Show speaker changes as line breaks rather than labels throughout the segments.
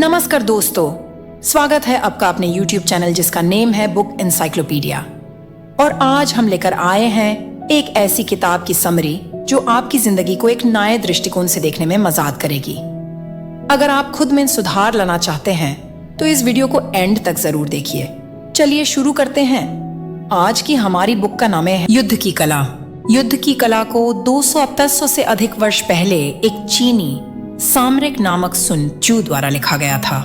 नमस्कार दोस्तों, स्वागत है आपका अपने YouTube चैनल जिसका नेम है बुक एनसाइक्लोपीडिया। और आज हम लेकर आए हैं एक ऐसी किताब की समरी जो आपकी जिंदगी को एक नए दृष्टिकोण से देखने में मदद करेगी। अगर आप खुद में सुधार लाना चाहते हैं तो इस वीडियो को एंड तक जरूर देखिए। चलिए शुरू करते हैं। आज की हमारी बुक का नाम है युद्ध की कला। युद्ध की कला को 200 से अधिक वर्ष पहले एक चीनी सामरिक नामक सुन चू द्वारा लिखा गया था।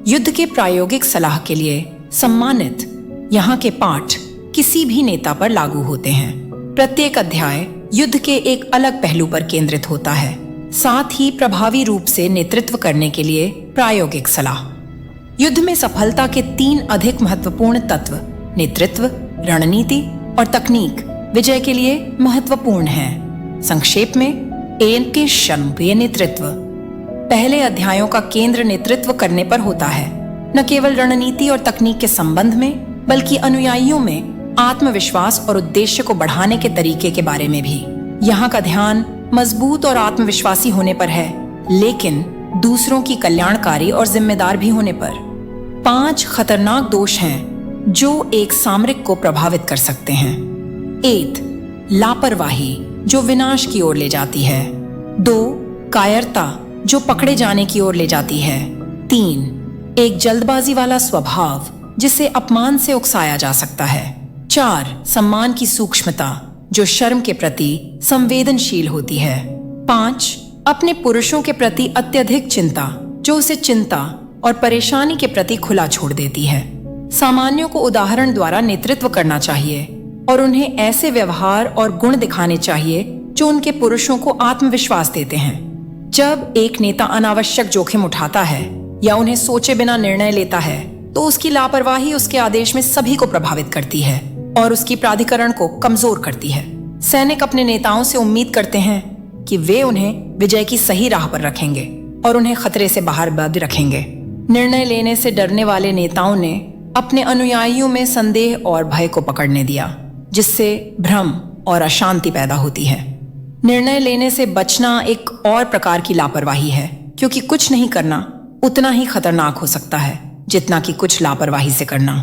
युद्ध के प्रायोगिक सलाह के लिए सम्मानित यहाँ के पाठ किसी भी नेता पर लागू होते हैं। प्रत्येक अध्याय युद्ध के एक अलग पहलू पर केंद्रित होता है, साथ ही प्रभावी रूप से नेतृत्व करने के लिए प्रायोगिक सलाह। युद्ध में सफलता के 3 अधिक महत्वपूर्ण तत्व नेतृत्व, रणनीति और तकनीक विजय के लिए महत्वपूर्ण हैं। संक्षेप में के शर्मप्रिय नेतृत्व। पहले अध्यायों का केंद्र नेतृत्व करने पर होता है, न केवल रणनीति और तकनीक के संबंध में बल्कि अनुयायियों में आत्मविश्वास और उद्देश्य को बढ़ाने के तरीके के बारे में भी। यहाँ का ध्यान मजबूत और आत्मविश्वासी होने पर है, लेकिन दूसरों की कल्याणकारी और जिम्मेदार भी होने पर। 5 खतरनाक दोष हैं जो एक सामरिक को प्रभावित कर सकते हैं। 1. लापरवाही जो विनाश की ओर ले जाती है। 2. कायरता जो पकड़े जाने की ओर ले जाती है। 3. एक जल्दबाजी वाला स्वभाव जिसे अपमान से उकसाया जा सकता है। 4. सम्मान की सूक्ष्मता जो शर्म के प्रति संवेदनशील होती है। 5. अपने पुरुषों के प्रति अत्यधिक चिंता जो उसे चिंता और परेशानी के प्रति खुला छोड़ देती है। सामान्यों को उदाहरण द्वारा नेतृत्व करना चाहिए और उन्हें ऐसे व्यवहार और गुण दिखाने चाहिए जो उनके पुरुषों को आत्मविश्वास देते हैं। जब एक नेता अनावश्यक जोखिम उठाता है या उन्हें सोचे बिना निर्णय लेता है तो उसकी लापरवाही उसके आदेश में सभी को प्रभावित करती है और उसकी प्राधिकरण को कमजोर करती है। सैनिक अपने नेताओं से उम्मीद करते हैं कि वे उन्हें विजय की सही राह पर रखेंगे और उन्हें खतरे से बाहर बंद रखेंगे। निर्णय लेने से डरने वाले नेताओं ने अपने अनुयायियों में संदेह और भय को पकड़ने दिया, जिससे भ्रम और अशांति पैदा होती है। निर्णय लेने से बचना एक और प्रकार की लापरवाही है, क्योंकि कुछ नहीं करना उतना ही खतरनाक हो सकता है जितना कि कुछ लापरवाही से करना।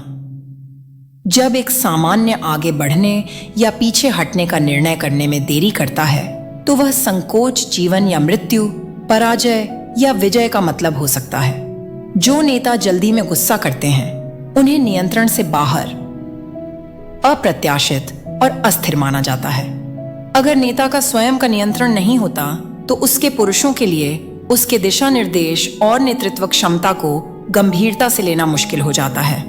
जब एक सामान्य आगे बढ़ने या पीछे हटने का निर्णय करने में देरी करता है तो वह संकोच जीवन या मृत्यु, पराजय या विजय का मतलब हो सकता है। जो नेता जल्दी में गुस्सा करते हैं उन्हें नियंत्रण से बाहर, अप्रत्याशित और अस्थिर माना जाता है। अगर नेता का स्वयं का नियंत्रण नहीं होता तो उसके पुरुषों के लिए उसके दिशा निर्देश और नेतृत्व क्षमता को गंभीरता से लेना मुश्किल हो जाता है।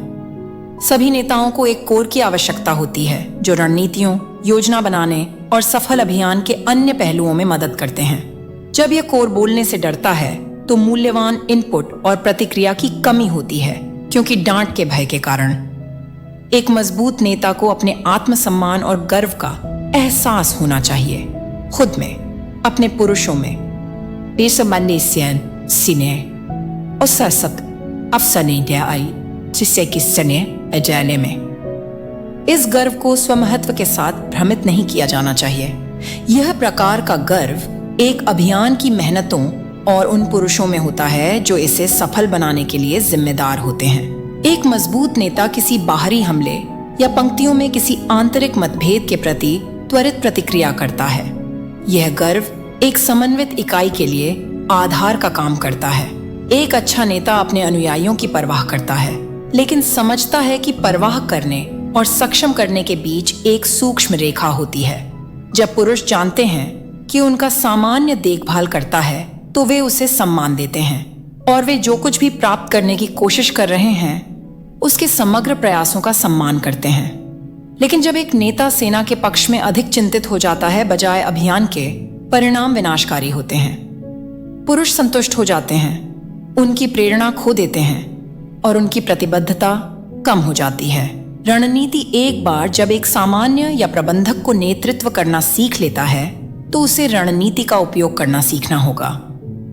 सभी नेताओं को एक कोर की आवश्यकता होती है जो रणनीतियों, योजना बनाने और सफल अभियान के अन्य पहलुओं में मदद करते हैं। जब यह कोर बोलने से डरता है तो मूल्यवान इनपुट और प्रतिक्रिया की कमी होती है, क्योंकि डांट के भय के कारण। एक मजबूत नेता को अपने आत्मसम्मान और गर्व का एहसास होना चाहिए, खुद में, अपने पुरुषों में। इस गर्व को स्वमहत्व के साथ भ्रमित नहीं किया जाना चाहिए। यह प्रकार का गर्व एक अभियान की मेहनतों और उन पुरुषों में होता है जो इसे सफल बनाने के लिए जिम्मेदार होते हैं। एक मजबूत नेता किसी बाहरी हमले या पंक्तियों में किसी आंतरिक मतभेद के प्रति त्वरित प्रतिक्रिया करता है। यह गर्व एक समन्वित इकाई के लिए आधार का काम करता है। एक अच्छा नेता अपने अनुयायियों की परवाह करता है, लेकिन समझता है कि परवाह करने और सक्षम करने के बीच एक सूक्ष्म रेखा होती है। जब पुरुष जानते हैं कि उनका सामान्य देखभाल करता है तो वे उसे सम्मान देते हैं और वे जो कुछ भी प्राप्त करने की कोशिश कर रहे हैं उसके समग्र प्रयासों का सम्मान करते हैं। लेकिन जब एक नेता सेना के पक्ष में अधिक चिंतित हो जाता है बजाय अभियान के, परिणाम विनाशकारी होते हैं। पुरुष संतुष्ट हो जाते हैं, उनकी प्रेरणा खो देते हैं और उनकी प्रतिबद्धता कम हो जाती है। रणनीति एक बार जब एक सामान्य या प्रबंधक को नेतृत्व करना सीख लेता है तो उसे रणनीति का उपयोग करना सीखना होगा।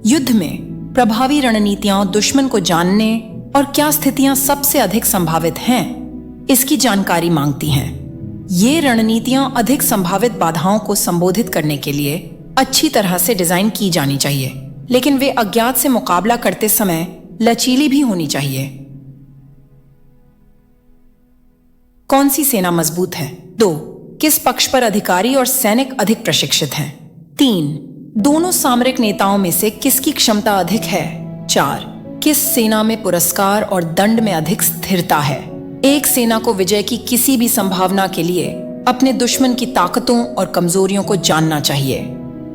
युद्ध में प्रभावी रणनीतियां दुश्मन को जानने और क्या स्थितियां सबसे अधिक संभावित हैं, इसकी जानकारी मांगती हैं। ये रणनीतियां अधिक संभावित बाधाओं को संबोधित करने के लिए अच्छी तरह से डिजाइन की जानी चाहिए, लेकिन वे अज्ञात से मुकाबला करते समय लचीली भी होनी चाहिए। कौन सी सेना मजबूत है? 2. किस पक्ष पर अधिकारी और सैनिक अधिक प्रशिक्षित हैं? 3. दोनों सामरिक नेताओं में से किसकी क्षमता अधिक है? 4. किस सेना में पुरस्कार और दंड में अधिक स्थिरता है? एक सेना को विजय की किसी भी संभावना के लिए अपने दुश्मन की ताकतों और कमजोरियों को जानना चाहिए।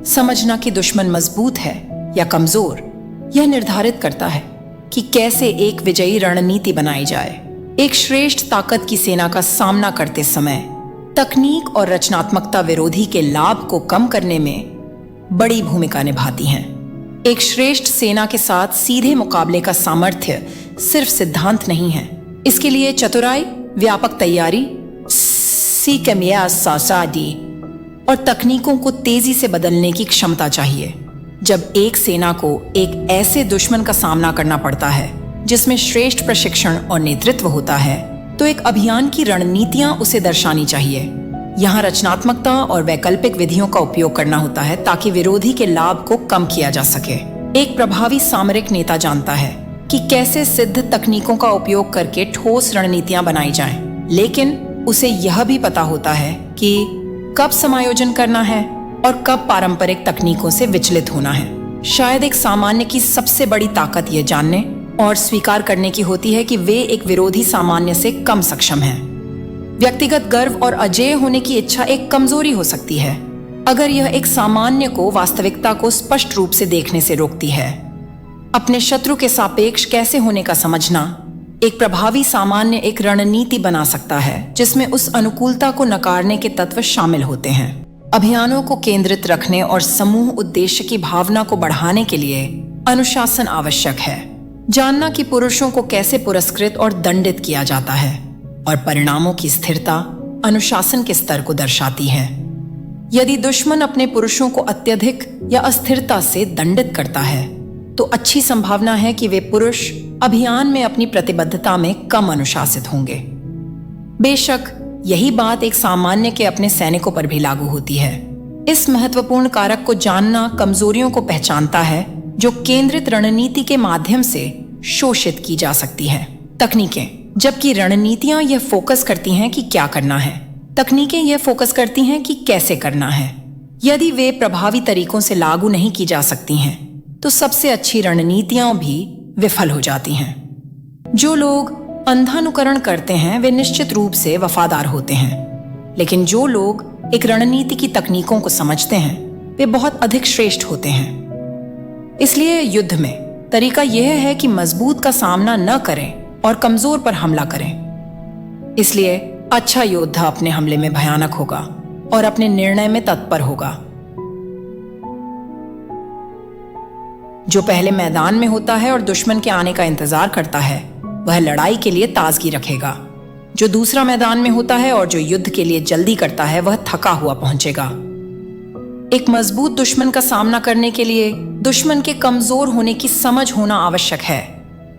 समझना कि दुश्मन मजबूत है या कमजोर, यह निर्धारित करता है कि कैसे एक विजयी रणनीति बनाई जाए। एक श्रेष्ठ ताकत की सेना का सामना करते समय तकनीक और रचनात्मकता विरोधी के लाभ को कम करने में बड़ी भूमिका निभाती हैं। एक श्रेष्ठ सेना के साथ सीधे मुकाबले का सामर्थ्य सिर्फ सिद्धांत नहीं है, इसके लिए चतुराई, व्यापक तैयारी, सासादी और तकनीकों को तेजी से बदलने की क्षमता चाहिए। जब एक सेना को एक ऐसे दुश्मन का सामना करना पड़ता है जिसमें श्रेष्ठ प्रशिक्षण और नेतृत्व होता है, तो एक अभियान की रणनीतियां उसे दर्शानी चाहिए। यहाँ रचनात्मकता और वैकल्पिक विधियों का उपयोग करना होता है ताकि विरोधी के लाभ को कम किया जा सके। एक प्रभावी सामरिक नेता जानता है कि कैसे सिद्ध तकनीकों का उपयोग करके ठोस रणनीतियां बनाई जाएं, लेकिन उसे यह भी पता होता है कि कब समायोजन करना है और कब पारंपरिक तकनीकों से विचलित होना है। शायद एक सामान्य की सबसे बड़ी ताकत यह जानने और स्वीकार करने की होती है कि वे एक विरोधी सामान्य से कम सक्षम हैं। व्यक्तिगत गर्व और अजेय होने की इच्छा एक कमजोरी हो सकती है अगर यह एक सामान्य को वास्तविकता को स्पष्ट रूप से देखने से रोकती है। अपने शत्रु के सापेक्ष कैसे होने का समझना एक प्रभावी सामान्य एक रणनीति बना सकता है जिसमें उस अनुकूलता को नकारने के तत्व शामिल होते हैं। अभियानों को केंद्रित रखने और समूह उद्देश्य की भावना को बढ़ाने के लिए अनुशासन आवश्यक है। जानना कि पुरुषों को कैसे पुरस्कृत और दंडित किया जाता है और परिणामों की स्थिरता अनुशासन के स्तर को दर्शाती है। यदि दुश्मन अपने पुरुषों को अत्यधिक या अस्थिरता से दंडित करता है, तो अच्छी संभावना है कि वे पुरुष अभियान में अपनी प्रतिबद्धता में कम अनुशासित होंगे। बेशक यही बात एक सामान्य के अपने सैनिकों पर भी लागू होती है। इस महत्वपूर्ण कारक को जानना कमजोरियों को पहचानता है जो केंद्रित रणनीति के माध्यम से शोषित की जा सकती है। तकनीकें, जबकि रणनीतियां यह फोकस करती हैं कि क्या करना है, तकनीकें यह फोकस करती हैं कि कैसे करना है। यदि वे प्रभावी तरीकों से लागू नहीं की जा सकती हैं, तो सबसे अच्छी रणनीतियां भी विफल हो जाती हैं। जो लोग अंधानुकरण करते हैं वे निश्चित रूप से वफादार होते हैं, लेकिन जो लोग एक रणनीति की तकनीकों को समझते हैं वे बहुत अधिक श्रेष्ठ होते हैं। इसलिए युद्ध में तरीका यह है कि मजबूत का सामना न करें और कमजोर पर हमला करें। इसलिए अच्छा योद्धा अपने हमले में भयानक होगा और अपने निर्णय में तत्पर होगा। जो पहले मैदान में होता है और दुश्मन के आने का इंतजार करता है, वह लड़ाई के लिए ताजगी रखेगा। जो दूसरा मैदान में होता है और जो युद्ध के लिए जल्दी करता है, वह थका हुआ पहुंचेगा। एक मजबूत दुश्मन का सामना करने के लिए दुश्मन के कमजोर होने की समझ होना आवश्यक है,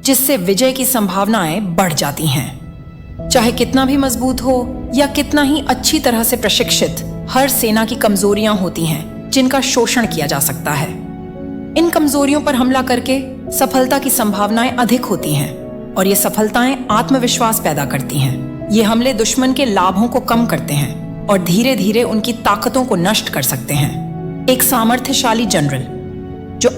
जिससे विजय की संभावनाएं बढ़ जाती हैं। चाहे कितना भी मजबूत हो या कितना ही अच्छी तरह से प्रशिक्षित, हर सेना की कमजोरियां होती हैं जिनका शोषण किया जा सकता है। इन कमजोरियों पर हमला करके सफलता की संभावनाएं अधिक होती हैं और ये सफलताएं आत्मविश्वास पैदा करती हैं। ये हमले दुश्मन के लाभों को कम करते हैं और धीरे धीरे उनकी ताकतों को नष्ट कर सकते हैं। एक सामर्थ्यशाली जनरल जो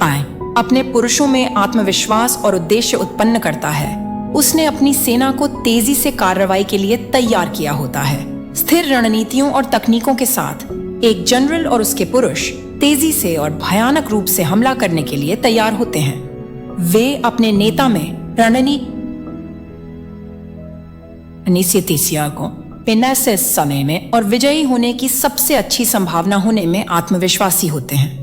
अपने पुरुषों में आत्मविश्वास और उद्देश्य उत्पन्न करता है, उसने अपनी सेना को तेजी से कार्रवाई के लिए तैयार किया होता है। स्थिर रणनीतियों और तकनीकों के साथ एक जनरल और उसके पुरुष तेजी से और भयानक रूप से हमला करने के लिए तैयार होते हैं। वे अपने नेता में रणनीति को पेनासे समय में और विजयी होने की सबसे अच्छी संभावना होने में आत्मविश्वासी होते हैं।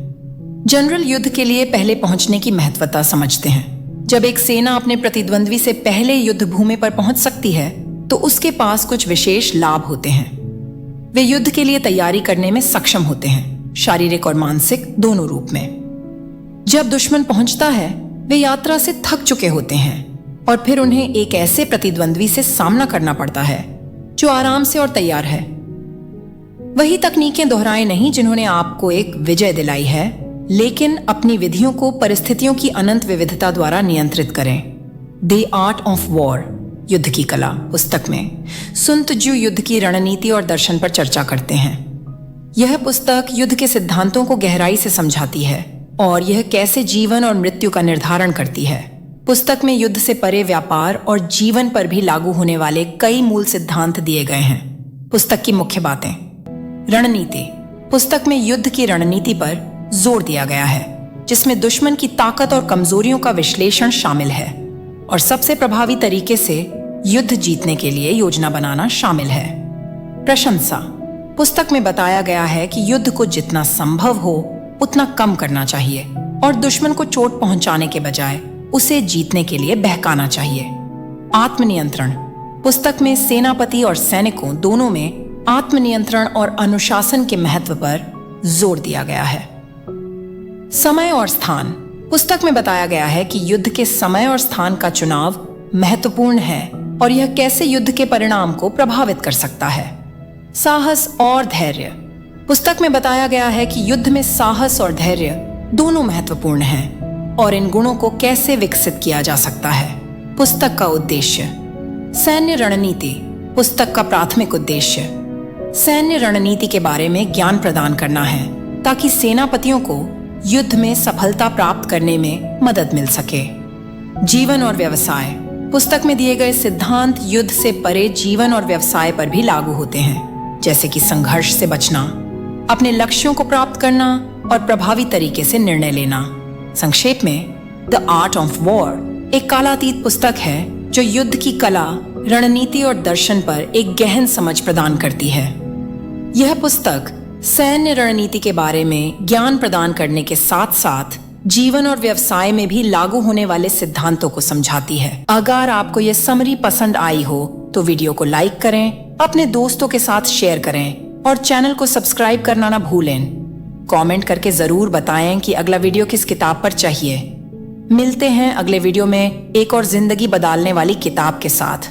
जनरल युद्ध के लिए पहले पहुंचने की महत्वता समझते हैं। जब एक सेना अपने प्रतिद्वंद्वी से पहले युद्ध भूमि पर पहुंच सकती है, तो उसके पास कुछ विशेष लाभ होते हैं। वे युद्ध के लिए तैयारी करने में सक्षम होते हैं, शारीरिक और मानसिक दोनों रूप में। जब दुश्मन पहुंचता है, वे यात्रा से थक चुके होते हैं और फिर उन्हें एक ऐसे प्रतिद्वंद्वी से सामना करना पड़ता है जो आराम से और तैयार है। वही तकनीकें दोहराएं नहीं जिन्होंने आपको एक विजय दिलाई है, लेकिन अपनी विधियों को परिस्थितियों की अनंत विविधता द्वारा नियंत्रित करें। द आर्ट ऑफ वॉर, युद्ध की कला पुस्तक में सुन त्जू युद्ध की रणनीति और दर्शन पर चर्चा करते हैं। यह पुस्तक युद्ध के सिद्धांतों को गहराई से समझाती है और यह कैसे जीवन और मृत्यु का निर्धारण करती है। पुस्तक में युद्ध से परे व्यापार और जीवन पर भी लागू होने वाले कई मूल सिद्धांत दिए गए हैं। पुस्तक की मुख्य बातें। रणनीति। पुस्तक में युद्ध की रणनीति पर जोर दिया गया है, जिसमें दुश्मन की ताकत और कमजोरियों का विश्लेषण शामिल है और सबसे प्रभावी तरीके से युद्ध जीतने के लिए योजना बनाना शामिल है। प्रशंसा। पुस्तक में बताया गया है कि युद्ध को जितना संभव हो उतना कम करना चाहिए और दुश्मन को चोट पहुंचाने के बजाय उसे जीतने के लिए बहकाना चाहिए। आत्मनियंत्रण। पुस्तक में सेनापति और सैनिकों दोनों में आत्मनियंत्रण और अनुशासन के महत्व पर जोर दिया गया है। समय और स्थान। पुस्तक में बताया गया है कि युद्ध के समय और स्थान का चुनाव महत्वपूर्ण है और यह कैसे युद्ध के परिणाम को प्रभावित कर सकता है। साहस और धैर्य। पुस्तक में बताया गया है कि युद्ध में साहस और धैर्य दोनों महत्वपूर्ण हैं और इन गुणों को कैसे विकसित किया जा सकता है। पुस्तक का उद्देश्य। सैन्य रणनीति। पुस्तक का प्राथमिक उद्देश्य सैन्य रणनीति के बारे में ज्ञान प्रदान करना है ताकि सेनापतियों को युद्ध में सफलता प्राप्त करने में मदद मिल सके। जीवन और व्यवसाय। पुस्तक में दिए गए सिद्धांत युद्ध से परे जीवन और व्यवसाय पर भी लागू होते हैं, जैसे कि संघर्ष से बचना, अपने लक्ष्यों को प्राप्त करना और प्रभावी तरीके से निर्णय लेना। संक्षेप में द आर्ट ऑफ वॉर एक कालातीत पुस्तक है जो युद्ध की कला, रणनीति और दर्शन पर एक गहन समझ प्रदान करती है। यह पुस्तक सैन्य रणनीति के बारे में ज्ञान प्रदान करने के साथ साथ जीवन और व्यवसाय में भी लागू होने वाले सिद्धांतों को समझाती है। अगर आपको यह समरी पसंद आई हो तो वीडियो को लाइक करें, अपने दोस्तों के साथ शेयर करें और चैनल को सब्सक्राइब करना ना भूलें। कमेंट करके जरूर बताएं कि अगला वीडियो किस किताब पर चाहिए। मिलते हैं अगले वीडियो में एक और जिंदगी बदलने वाली किताब के साथ।